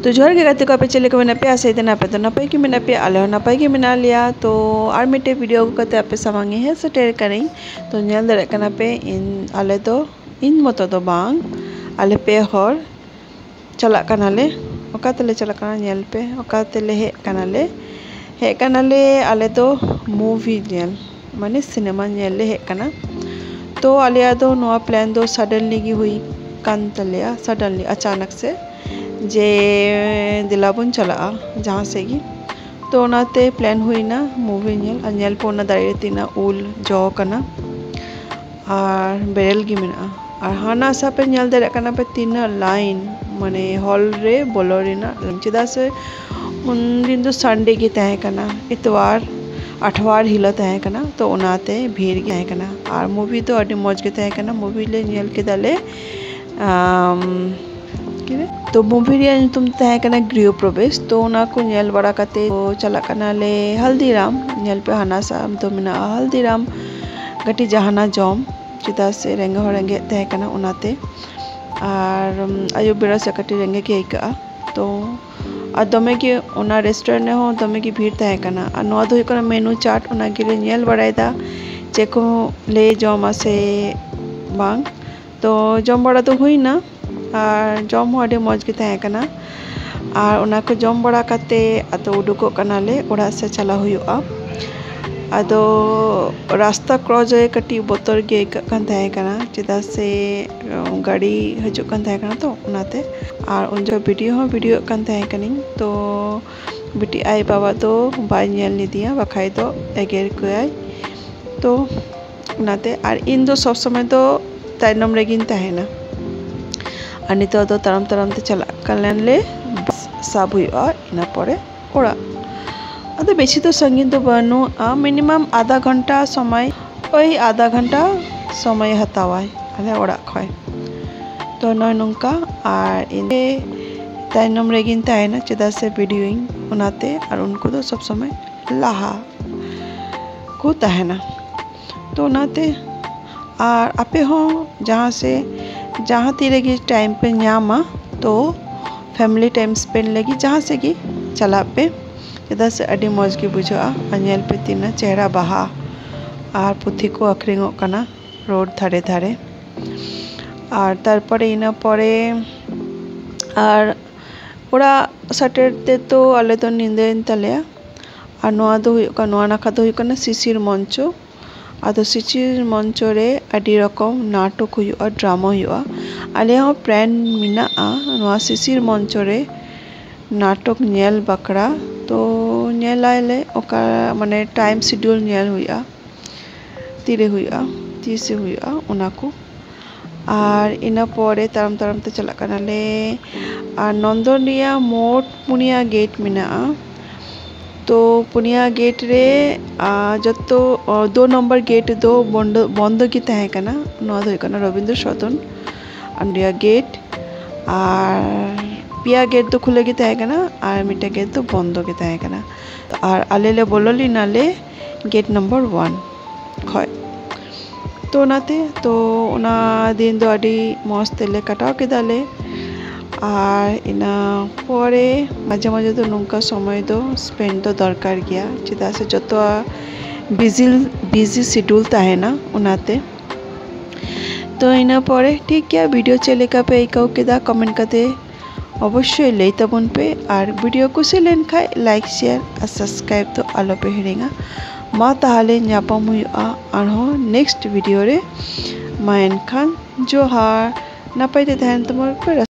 तो जोहर के गाते को पे चले को पे आसे इतना पे तो नपाई के पे आले नपाई के मिना लिया तो और मिटे वीडियो को कते पे सामांगे है सेटेर करें तो नेल दरे कना पे इन आले तो इन मतो तो बांग आले पे हर चला कनाले ओका तले चला कना नेल पे ओका तले हे कनाले आले तो मूवी नेल माने सिनेमा नेल ले हे कना तो आलिया दो नोआ प्लान दो सडनली की हुई कान तलिया सडनली अचानक से जे दिलाबन चला जहाँ से गी तो नाते प्लान हुई ना मूवी नेल पोना दारे तीना उल जो कना और बेरल गी मिना और हाना सा पे नेल दारे कना पे तीना लाइन माने हॉल रे बोलोरिना चिदा से उन दिन तो संडे की तय कना इतवार अठवार हिला तय कना तो उनाते भीड़ गया कना और मूवी तो अड़ी मौज के तय कना मूवी ले नेल के दाले तो मूवी तुम तय कना गृह प्रवेश तो ना को नेल बड़ा कते तो चला कना ले हल्दीराम नेल पे हाना साम तो मिना हल्दीराम गटी जहाना जॉम चिता से रेंगे हो रेंगे तय कना उनाते और आयु बेरा से कटी रेंगे के इका तो और दमे के उना रेस्टोरेंट हो दमे की भीड़ तय कना और नवा दो कना मेनू चार्ट उना के नेल बड़ायदा चेको ले जॉम आसे बांग तो जॉम बड़ा तो हुई ना और जॉम हो अडे मौज के तय कना और उना को जॉम बड़ा कते अतो उडुको कना ले ओड़ा से चला हुआ अदो रास्ता क्रॉस है कटी बोतर के कन तय कना चिदा से गाड़ी हजू कन तय कना तो उनाते और उन जो वीडियो कन तय कनी तो बिटी आई बाबा तो बाय नेल नि दिया बखाई तो एगेर को आई तो उनाते और इन दो सब समय तो ताइनम रेगिन तहना और नितो तो तरम ते चला कलन ले साब हुआ इना परे ओड़ा अदो बेसी तो संगीन तो बनू मिनिमम आधा घंटा समय ओई आधा घंटा समय हतावाय अले ओड़ा खय तो नय नंका और इने ताइनम रेगिन तहना चिदा से वीडियोइंग उनाते और उनको तो सब समय लाहा को तहना तो उनाते और आपे हो जहाँ तीरे की टाइम पे न्यामा तो फैमिली टाइम स्पेंड लगी जहाँ से कि चला पे चिदा से अड़ी मौज की बुझा अनेल पे तीना चेहरा बहा और पुथी को अखरिंगो कना रोड धारे धारे और तारपरे इना परे और ओड़ा सैटरडे तो आले तो निंदेन तलेया और नोआ दो हुई नोआ नाखा दो हुई शिशिर मंचो आदो शिशिर मंचो रे अड़ी रकम नाटक हुआ ड्रामा हुआ आले हो प्लान मिना नोआ शिशिर मंचो रे नाटक नेल बकरा तो नेल आले ओका माने टाइम शेड्यूल नेल हुआ तीरे हुआ तीसे हुआ उनाको और इना परे तरम ते चला कना ले और नंदनिया मोट पुनिया गेट मिना तो पुनिया गेट रे जतो 2 नंबर गेट दो बंद की तय कना नवा दो कना रविंद्र सदन अंडिया गेट और पिया गेट तो खुले की तय कना और मिटा गेट तो बंद की तय कना और आले ले बोलली नाले गेट नंबर 1 खय तो नाते तो उना दिन दो अडी मस्त ले कटाव के दाले और इना परे माझे माझे तो नुका समय दो स्पेंड तो दरकार गया चिदा से जो तो बिजी शेड्यूल तहना उनाते तो इना परे ठीक है वीडियो चले का पे इकाउ केदा कमेंट करते अवश्य ले तबन पे और वीडियो को से लेन खाए लाइक शेयर और सब्सक्राइब तो आलो पे हेरेंगा मा ताहले न्यापम हुआ और नेक्स्ट वीडियो रे मा एनखान जोहार नापाइते तहन तुमार पे।